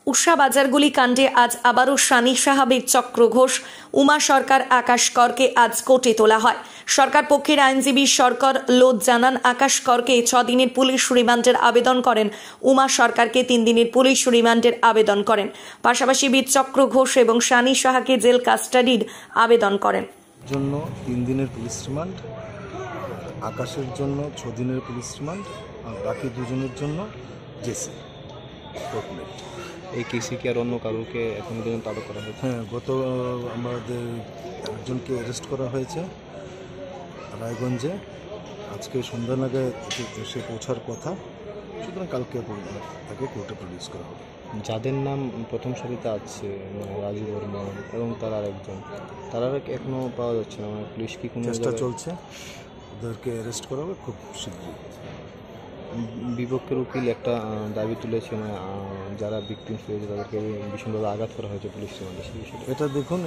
উষা বাজারগুলি কাণ্ডে আজ আবারও সানি সাহাবীর চক্র ঘোষ, উমা সরকার, আকাশ করকে আজ কোর্টে তোলা হয়। সরকার পক্ষের আইনজীবী সরকার লোধ জানান, আকাশ করকে 6 দিনের পুলিশ রিমান্ডের আবেদন করেন, উমা সরকারকে 3 দিনের পুলিশ রিমান্ডের আবেদন করেন। পাশাপাশি বীর চক্র ঘোষ এবং সানি সাহাকে জেল কাস্টাডির আবেদন করেন। জন্য 3 দিনের পুলিশ রিমান্ড, আকাশের জন্য 6 দিনের পুলিশ রিমান্ড, আর বাকি দুজনের জন্য জেসি কোর্টমেট। এই কেসে কি আর অন্য কারোকে এখন পর্যন্ত আটক করা হয়েছে? হ্যাঁ, গত আমাদের একজনকে অ্যারেস্ট করা হয়েছে রায়গঞ্জে। আজকে সন্ধ্যা নাগাদ এসে পৌঁছার কথা, সুতরাং কালকে তাকে কোর্টে প্রডিউস করা হবে। যাদের নাম প্রথম সারিতে আছে রাজু বর্মন এবং তার আরেকজন, তারা এখনো পাওয়া যাচ্ছে না, পুলিশ কি কোনো চেষ্টা চলছে, ওদেরকে অ্যারেস্ট করা হবে খুব শীঘ্রই। বিপক্ষের উকিল একটা দাবি তুলেছে, যারা ভিকটিমস হয়েছে তাদেরকে ভীষণভাবে আঘাত করা হয়েছে পুলিশ রিমান্ডে। সেই বিষয়ে এটা দেখুন,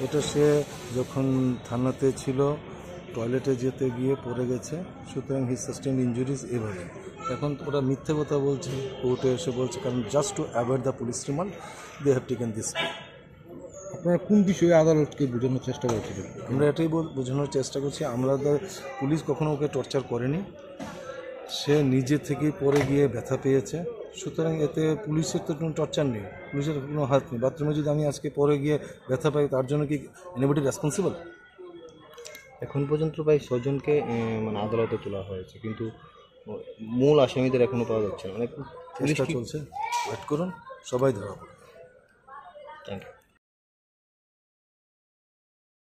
এটা সে যখন থানাতে ছিল টয়লেটে যেতে গিয়ে পড়ে গেছে, সুতরাং হি সাস্টেইন ইনজুরিজ। এভাবে এখন ওরা মিথ্যে কথা বলছে, কোর্টে এসে বলছে, কারণ just to avoid the police remand they have taken this. আপনারা কোন বিষয়ে আদালতকে বোঝানোর চেষ্টা করছিলেন? আমরা এটাই বোঝানোর চেষ্টা করছি, আমরা পুলিশ কখনো ওকে টর্চার করেনি, সে নিজে থেকেই পড়ে গিয়ে ব্যথা পেয়েছে, সুতরাং এতে পুলিশের তো কোনো টর্চার নেই, পুলিশের কোনো হাত নেই। বাথরুমে যদি আমি আজকে পড়ে গিয়ে ব্যথা পাই, তার জন্য কি এনিবডি রেসপন্সিবল? এখন পর্যন্ত প্রায় 6 জনকে আদালতে তোলা হয়েছে, কিন্তু মূল আসামিদের এখনো পাওয়া যাচ্ছে না। চেষ্টা চলছে, ওয়েট করুন, সবাই ধরা পড়বে। Thank you.